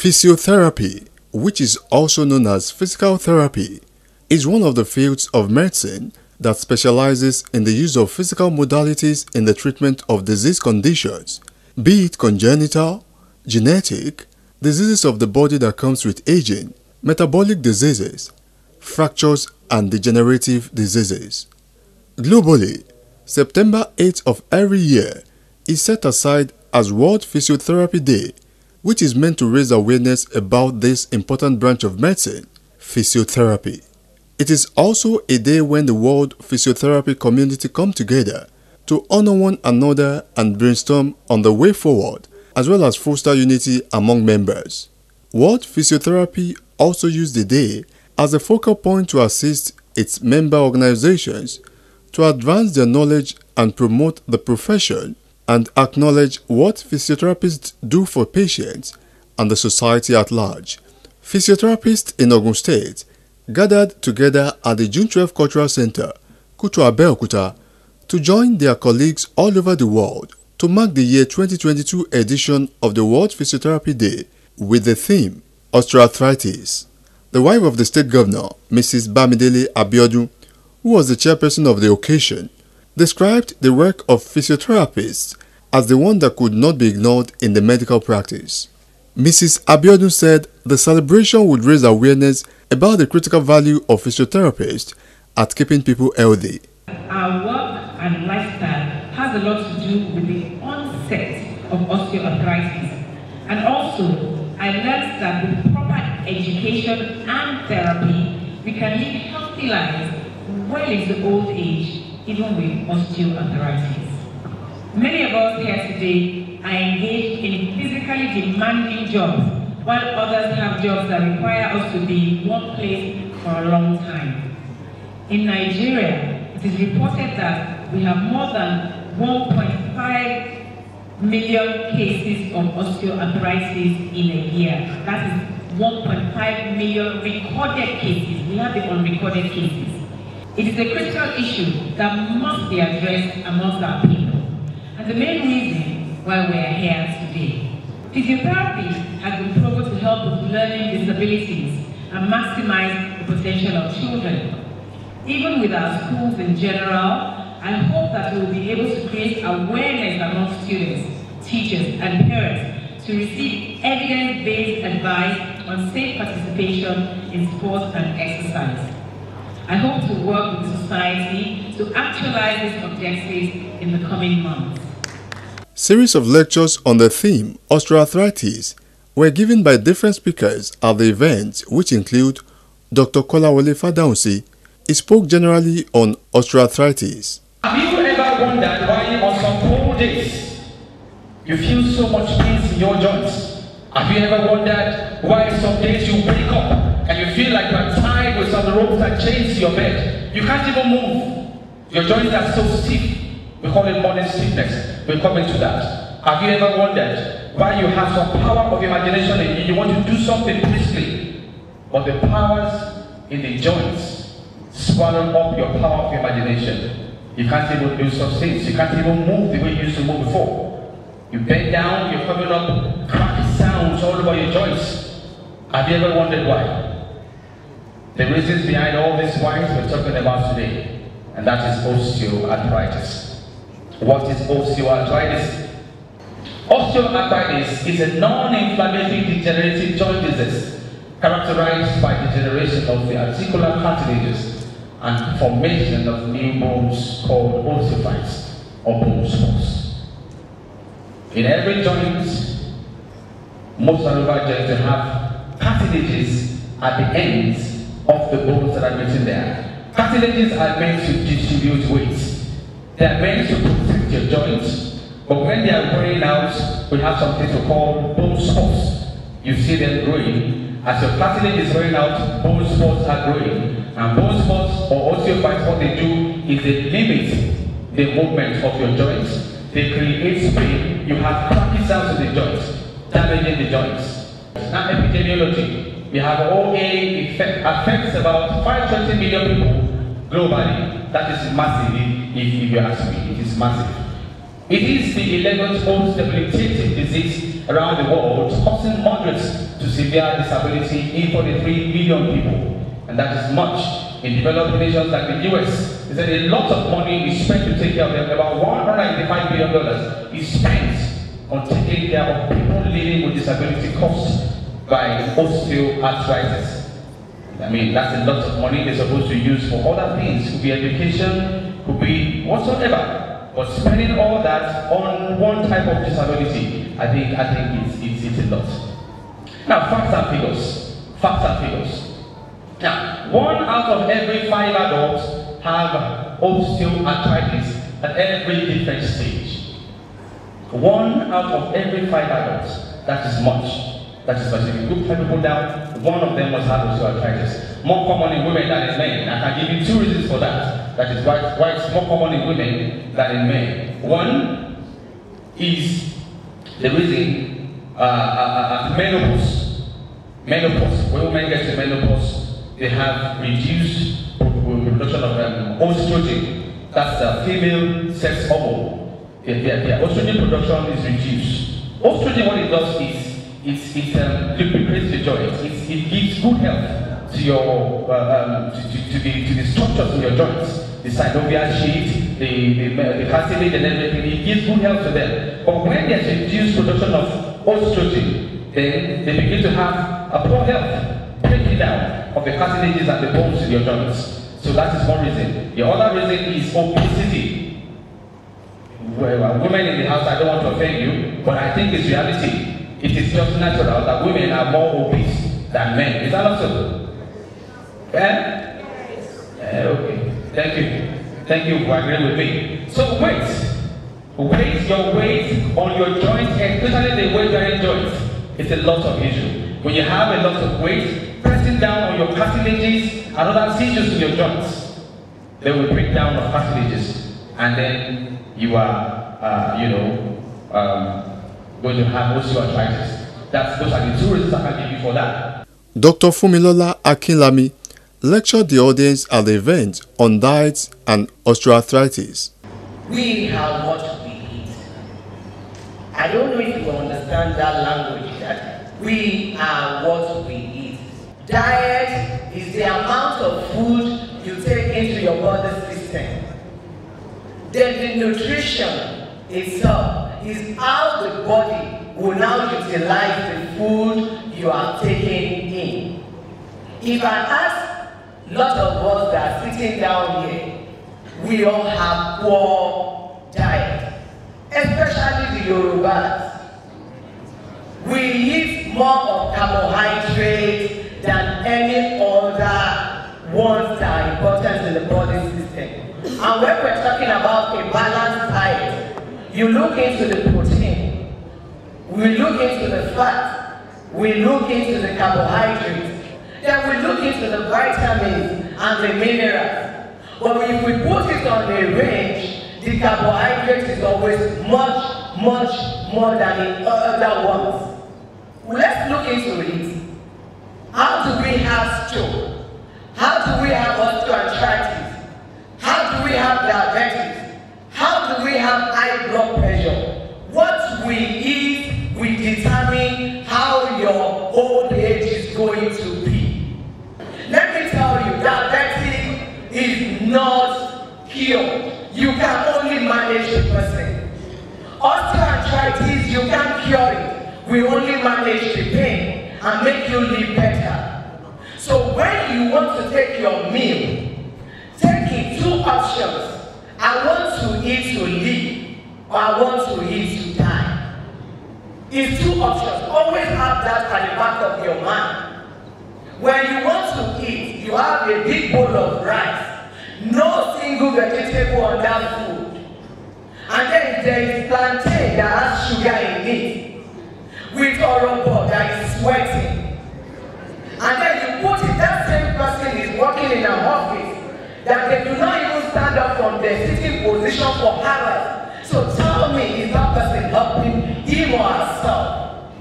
Physiotherapy, which is also known as physical therapy, is one of the fields of medicine that specializes in the use of physical modalities in the treatment of disease conditions, be it congenital, genetic, diseases of the body that comes with aging, metabolic diseases, fractures, and degenerative diseases. Globally, September 8th of every year is set aside as World Physiotherapy Day, which is meant to raise awareness about this important branch of medicine, physiotherapy. It is also a day when the world physiotherapy community come together to honor one another and brainstorm on the way forward, as well as foster unity among members. World Physiotherapy also used the day as a focal point to assist its member organizations to advance their knowledge and promote the profession and acknowledge what physiotherapists do for patients and the society at large. Physiotherapists in Ogun State gathered together at the June 12 Cultural Center, NTA Abeokuta, to join their colleagues all over the world to mark the year 2022 edition of the World Physiotherapy Day with the theme Osteoarthritis. The wife of the state governor, Mrs. NTA Abeokuta, who was the chairperson of the occasion, described the work of physiotherapists as the one that could not be ignored in the medical practice. Mrs. Abeokuta said the celebration would raise awareness about the critical value of physiotherapists at keeping people healthy. Our work and lifestyle has a lot to do with the onset of osteoarthritis. And also, I learned that with proper education and therapy, we can live healthy lives well into old age, even with osteoarthritis. Many of us here today are engaged in physically demanding jobs, while others have jobs that require us to be in one place for a long time. In Nigeria, it is reported that we have more than 1.5 million cases of osteoarthritis in a year. That is 1.5 million recorded cases. We have the unrecorded cases. It is a critical issue that must be addressed amongst our people. And the main reason why we are here today. Physiotherapy has been proven to help with learning disabilities and maximize the potential of children. Even with our schools in general, I hope that we will be able to create awareness among students, teachers, and parents to receive evidence-based advice on safe participation in sports and exercise. I hope to work with society to actualize these objectives in the coming months. Series of lectures on the theme osteoarthritis were given by different speakers at the event, which include Dr. Kolawole Fadaunsi. He spoke generally on osteoarthritis. Have you ever wondered why on some cold days you feel so much pain in your joints? Have you ever wondered why some days you wake up and you feel like you're tied with some ropes and chains to your bed? You can't even move. Your joints are so stiff. We call it morning stiffness. We'll come into that. Have you ever wondered why you have some power of imagination in you? You want to do something briskly, but the powers in the joints swallow up your power of imagination. You can't even do some things. You can't even move the way you used to move before. You bend down, you're coming up, cracky sounds all over your joints. Have you ever wondered why? The reasons behind all this why we're talking about today, and that is osteoarthritis. What is osteoarthritis? Osteoarthritis is a non-inflammatory degenerative joint disease characterized by degeneration of the articular cartilages and formation of new bones called osteophytes or bone spurs. In every joint, most of our joints have cartilages at the ends of the bones that are written there. Cartilages are meant to distribute weight. They are meant to protect your joints, but when they are wearing out, we have something to call bone spurs. You see them growing. As your cartilage is wearing out, bone spurs are growing. And bone spurs or osteophytes, what they do is they limit the movement of your joints. They create pain. You have cracky sounds in the joints, damaging the joints. Now, epidemiology, we have OA affects about 520 million people globally. That is massive, if you ask me. It is massive. It is the 11th most debilitating disease around the world, causing moderate to severe disability in 43 million people. And that is much. In developed nations like the US, they said a lot of money is spent to take care of them. About $185 billion is spent on taking care of people living with disability caused by osteoarthritis. I mean, that's a lot of money they're supposed to use for other things. Could be education, could be whatsoever. But spending all that on one type of disability, I think it's a lot. Now, facts and figures. Facts and figures. Now, 1 out of every 5 adults have osteoarthritis at every different stage. 1 out of every 5 adults. That is much. That is much. If you put 5 people down, 1 of them must have osteoarthritis. More common in women than in men. I can give you 2 reasons for that. That is why it's more common in women than in men. One is the reason menopause. Menopause. When women get to menopause, they have reduced production of estrogen. That's the female sex hormone. Their estrogen production is reduced. Estrogen, what it does is it lubricates the joints. It gives good health to your to the structures of your joints, the synovial sheath, the cartilage, and everything. It gives good health to them. But when there's reduced production of estrogen, then they begin to have a poor health, breaking down of the cartilages and the bones in your joints. So that is one reason. The other reason is obesity. Well, women in the house, I don't want to offend you, but I think it's reality. It is just natural that women are more obese than men. Is that not so? Yeah? Okay. Thank you. Thank you for agreeing with me. So weight. Your weight on your joints, especially the weight-bearing joints, it's a lot of issue. When you have a lot of weight, pressing down on your cartilages and other tissues in your joints, they will break down the cartilages, and then you are, going to have osteoarthritis. Those are the 2 reasons I can give you for that. Dr. Fumilola Akinlami lectured the audience at the event on diets and osteoarthritis. We have what we eat. I don't know if you understand that language, that we are what we eat. Diet is the amount of food you take into your body system. Then the nutrition itself is how the body will now utilize the food you are taking in. If I ask a lot of us that are sitting down here, we all have poor diet, especially the Yorubas. We eat more of carbohydrates than any other ones that are important in the body system. And when we're talking about a balanced diet, you look into the protein, we look into the fat, we look into the carbohydrates, then we look into the vitamins and the minerals. But if we put it on a range, the carbohydrate is always much more than in other ones. Let's look into it. How do we have stroke? How do we have osteoarthritis? How do we have diabetes? How do we have high blood pressure? What we eat will determine how your old age is going to be. Let me tell you, diabetes is not cured. You can only manage the person. Osteoarthritis, you can't cure it. We only manage the pain and make you live better. So when you want to take your meal, take it 2 options. I want to eat to live, or I want to eat to die. It's 2 options. Always have that at the back of your mind. When you want to eat, you have a big bowl of rice, no single vegetable on that food. And then there is plantain that has sugar in it, with oropo that is sweating. And then you put it, that same person is working in an office, that they do not even stand up from their sitting position for hours. So tell me, is that person helping him or herself?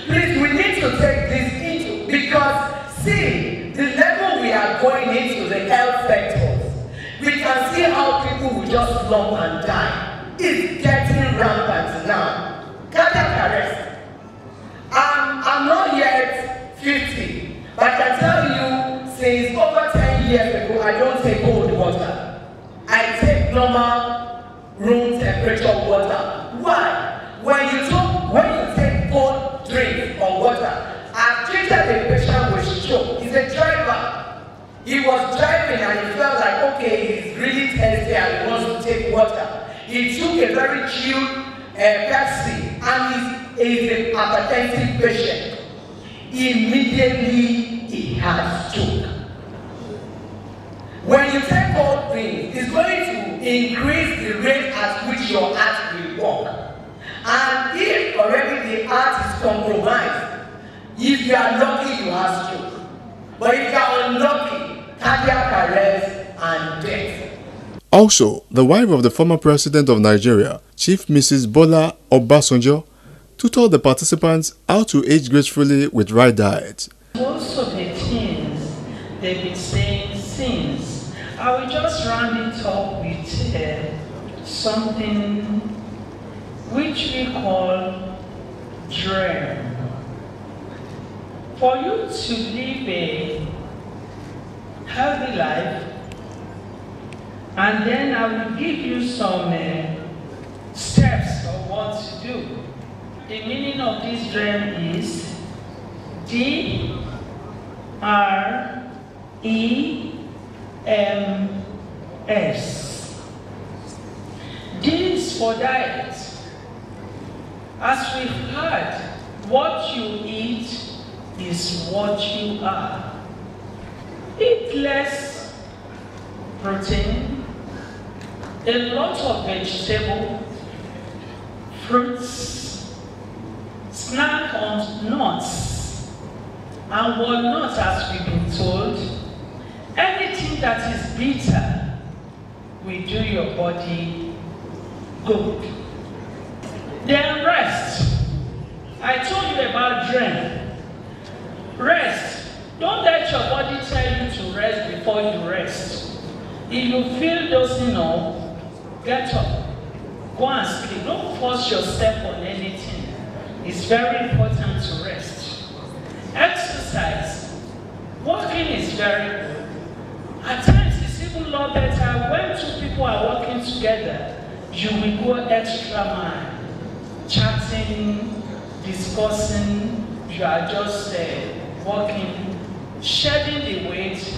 Please, we need to take this into, because see, the level we are going into the health sectors, we can see how people will just slump and die. It's getting rampant now. Cardiac arrest. But I can tell you, since over 10 years ago, I don't take cold water. I take normal room temperature water. Why? When you take cold drink or water, I've treated a patient with stroke. He's a driver. He was driving and he felt like, okay, he's really thirsty and he wants to take water. He took a very chilled Pepsi and he's a hypertensive patient. Immediately he had stroke. When you take cold drinks, it's going to increase the rate at which your heart will work. And if already the heart is compromised, if you are lucky, you have stroke. But if you are unlucky, cardiac arrest and death. Also, the wife of the former president of Nigeria, Chief Mrs. Bola Obasanjo, tutored the participants how to age gracefully with right diet. Most of the things they've been saying since, I will just round it up with something which we call dream. For you to live a healthy life, and then I will give you some steps of what to do. The meaning of this dream is DREMS. D is for diet. As we've heard, what you eat is what you are. Eat less protein, a lot of vegetable, fruits, snack on nuts and walnuts, as we've been told. Anything that is bitter will do your body good. Then rest. I told you about dream. Rest. Don't let your body tell you to rest before you rest. If you feel dozing off, get up. Go and sleep. Don't force yourself on anything. It's very important to rest. Exercise. Walking is very good. At times it's even a lot better when two people are working together. You will go extra mile. Chatting, discussing, you are just walking. Shedding the weight is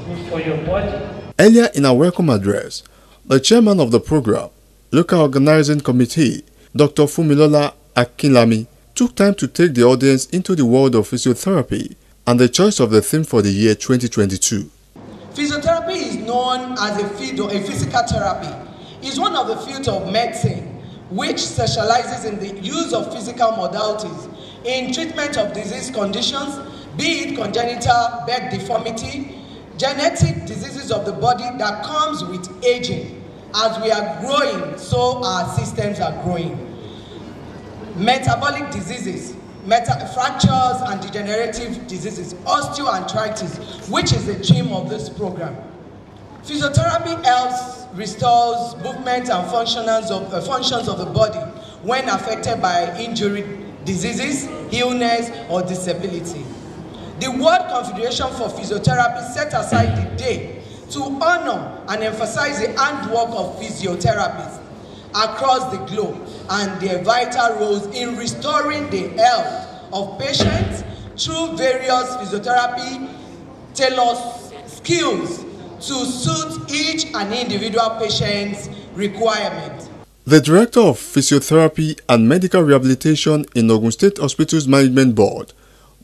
good for your body. Earlier in our welcome address, the chairman of the program, Local Organizing Committee, Dr. Fumilola Akinlami, took time to take the audience into the world of physiotherapy and the choice of the theme for the year 2022. Physiotherapy is known as a field of physical therapy. It's one of the fields of medicine which specializes in the use of physical modalities in treatment of disease conditions, be it congenital birth deformity, genetic diseases of the body that comes with aging. As we are growing, so our systems are growing. Metabolic diseases, fractures and degenerative diseases, osteoarthritis, which is the theme of this program. Physiotherapy helps restores movement and functions of the body when affected by injury, diseases, illness, or disability. The World Confederation for Physiotherapy set aside the day to honor and emphasize the handwork of physiotherapists across the globe and their vital roles in restoring the health of patients through various physiotherapy tailored skills to suit each and individual patient's requirement. The Director of Physiotherapy and Medical Rehabilitation in Ogun State Hospital's Management Board,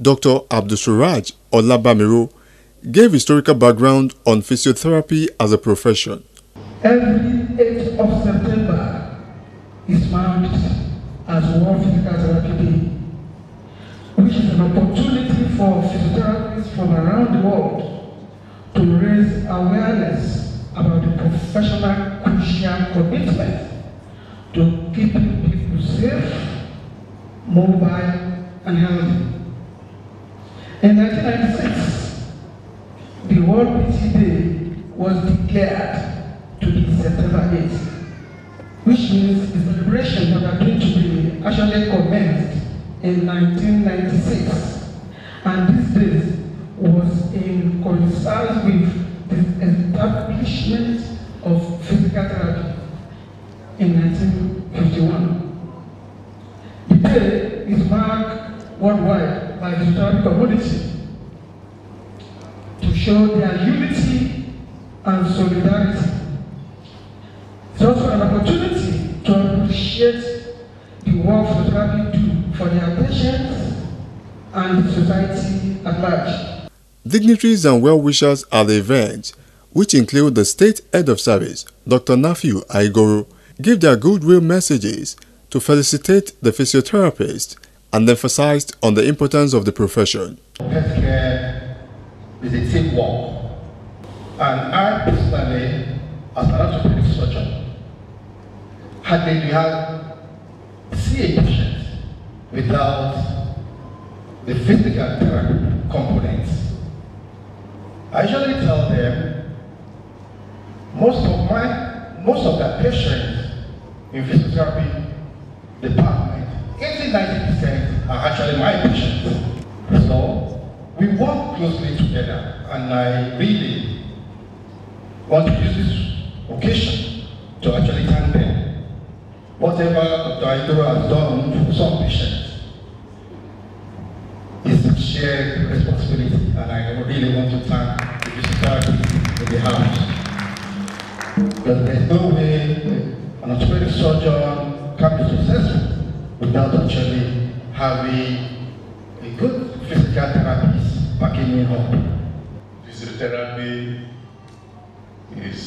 Dr. Abdulsuraj Olabamiro, gave historical background on physiotherapy as a profession. Every 8th of September is marked as World Physical Therapy Day, which is an opportunity for physiotherapists from around the world to raise awareness about the professional crucial commitment to keeping people safe, mobile, and healthy. In 1996, the World PT Day was declared to be September 8th, which means the celebration that are going to be actually commenced in 1996. And this day in coincides with the establishment of physical therapy in 1951. The day is marked worldwide by the physiotherapy community to show their unity and solidarity. It's also an opportunity to appreciate the work physiotherapy do for their patients and the society at large. Dignitaries and well-wishers at the event, which include the State Head of Service, Dr. Nafiu Aigoro, gave their goodwill messages to felicitate the physiotherapist and emphasized on the importance of the profession. Healthcare is a teamwork, and I personally, as an orthopedic surgeon, hardly see a patient without the physical therapy components. I usually tell them most of the patients in physiotherapy department, 80-90% are actually my patients. So we work closely together, and I really want to use this occasion to actually thank them. Whatever Dr. Aigoro has done for some patients is a shared responsibility, and I really want to thank the physiotherapy in the house. But there's no way an orthopedic surgeon can be successful without actually having a good physical therapist backing me up. Physiotherapy is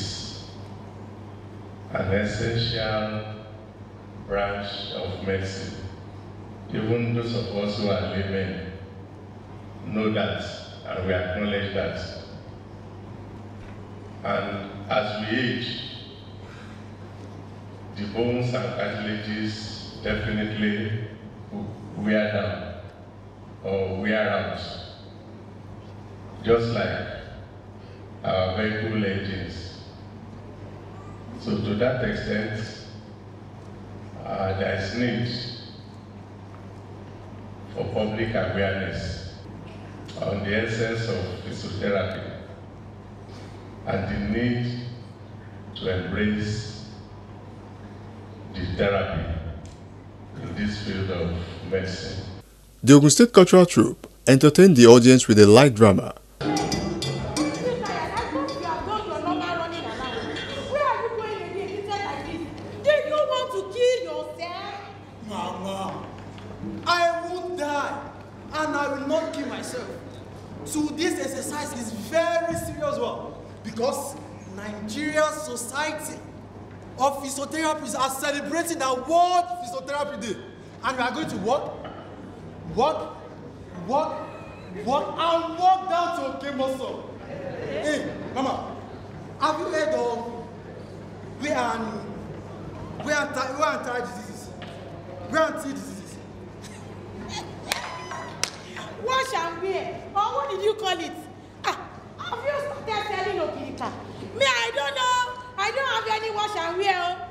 an essential branch of medicine. Even those of us who are laymen know that, and we acknowledge that. And as we age, the bones and cartilages definitely wear down or wear out, just like our vehicle engines. So to that extent, there is need for public awareness on the essence of physiotherapy and the need to embrace the therapy in this field of medicine. The Ogun State Cultural Troupe entertained the audience with a light drama. So this exercise is very serious one, because Nigerian Society of Physiotherapists are celebrating the World Physiotherapy Day, and we are going to walk and walk down to Kemoso. Hey, Mama, have you heard of where anti diseases? Where anti diseases? Wash and wear, or what did you call it? Have you started selling Okirika? Me, I don't know. I don't have any wash and wear.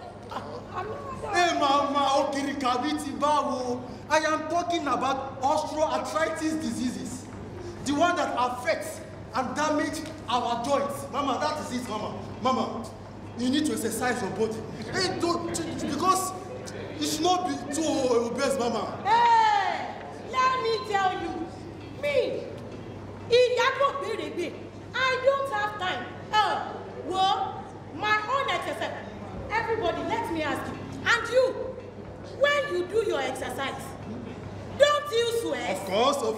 Hey, Mama, Okirika, Bitibawo. I am talking about osteoarthritis diseases, the one that affects and damage our joints. Mama, that is it, Mama. Mama, you need to exercise your body. Hey, because it should not be too obese, Mama. Hey, let me tell you. Me, I don't have time. Well, my own exercise. Everybody, let me ask you. And you, when you do your exercise, don't you sweat? Of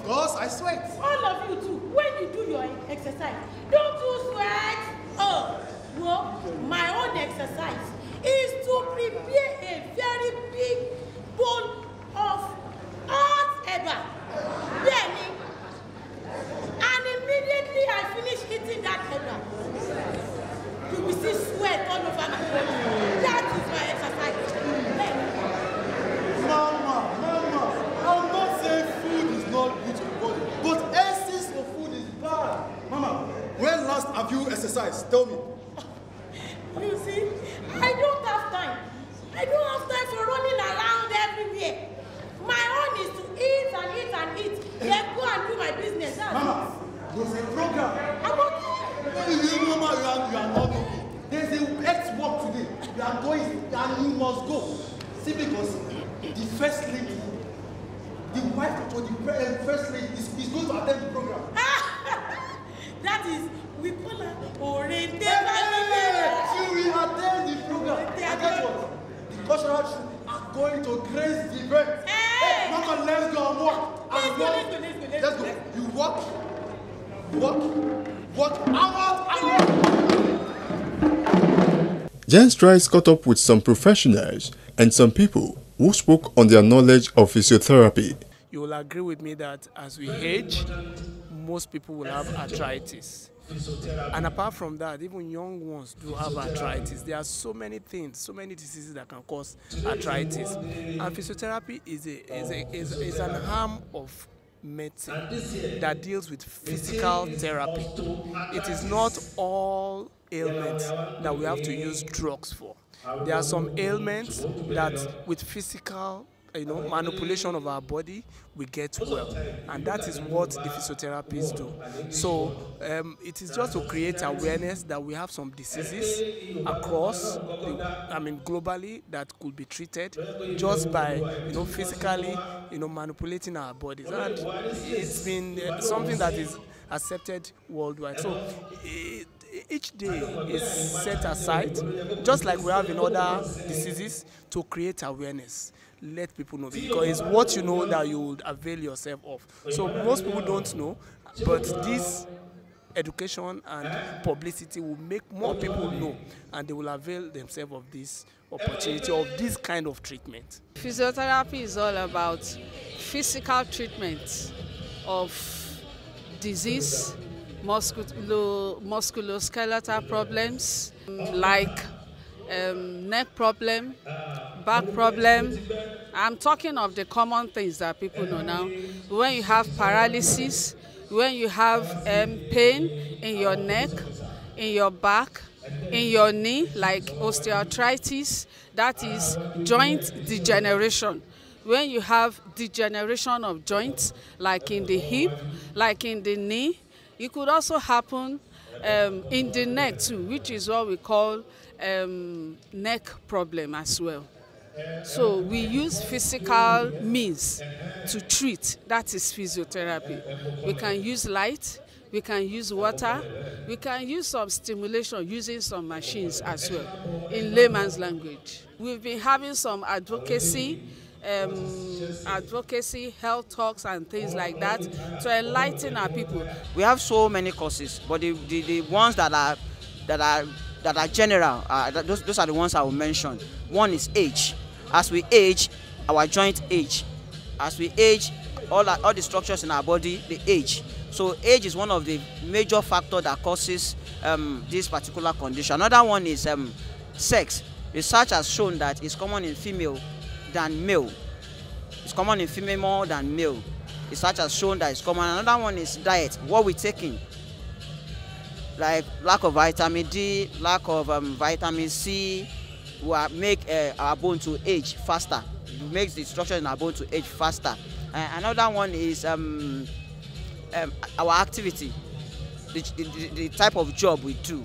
course, I sweat. All of you too. When you do your exercise, don't you sweat? Well, my own exercise is to prepare a very big bowl of hot eba. And immediately I finish eating that eba, you will see sweat all over my body. That is my exercise. Mama, I'm not saying food is not good to the body, but excess of food is bad. Mama, when last have you exercised? Tell me. You see, I don't have time. I don't have time for running around everywhere. My own is to eat and eat and eat. Then go and do my business. Mama, There's a program. You are not okay. There's a X work today. You are going and you must go. See, because the first lady, the wife or the first lady is going to attend the program. That is, we call her Orente. She will attend the program. And guess what? The cultural troop are going to grace the event. Hey, Mama, let's go and walk. Let's go. You walk, Jen Strides caught up with some professionals and some people who spoke on their knowledge of physiotherapy. You will agree with me that as we age, most people will have arthritis. And apart from that, even young ones do have arthritis. There are so many things, so many diseases that can cause arthritis. And physiotherapy is an arm of medicine that deals with physical therapy. It is not all ailments that we have to use drugs for. There are some ailments that with physical manipulation of our body, we get well, and that is what the physiotherapists do. So it is just to create awareness that we have some diseases across, globally, that could be treated just by, physically, manipulating our bodies, and it's been something that is accepted worldwide. So each day is set aside, just like we have in other diseases, to create awareness. Let people know, because it's what you know that you would avail yourself of. So most people don't know, but this education and publicity will make more people know, and they will avail themselves of this opportunity, of this kind of treatment. Physiotherapy is all about physical treatment of disease, musculoskeletal problems like neck problem, back problem. I'm talking of the common things that people know now. When you have paralysis, when you have pain in your neck, in your back, in your knee, like osteoarthritis, that is joint degeneration. When you have degeneration of joints, like in the hip, like in the knee, it could also happen in the neck too, which is what we call neck problem as well. So we use physical means to treat. That is physiotherapy. We can use light, we can use water, we can use some stimulation using some machines as well, in layman's language. We've been having some advocacy, health talks and things like that to enlighten our people. We have so many courses, but the ones that are general, those are the ones I will mention. One is age. As we age, our joint age. As we age, all the structures in our body, they age. So age is one of the major factors that causes this particular condition. Another one is sex. Research has shown that it's common in female than male. It's common in female more than male. Research has shown that it's common. Another one is diet, what we're taking. Like lack of vitamin D, lack of vitamin C, will make our bone to age faster. It makes the structure in our bone to age faster. Another one is our activity, the type of job we do.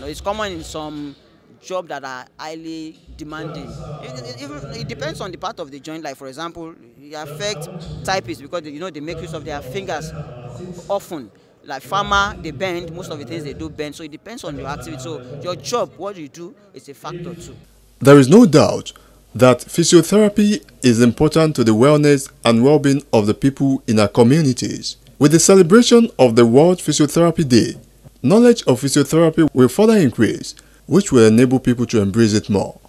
It's common in some jobs that are highly demanding. It depends on the part of the joint. Like for example, it affects typists because they make use of their fingers often. Like farmer, they bend, most of the things they do bend, so it depends on your activity. So your job, what you do, is a factor too. There is no doubt that physiotherapy is important to the wellness and well-being of the people in our communities. With the celebration of the World Physiotherapy Day, knowledge of physiotherapy will further increase, which will enable people to embrace it more.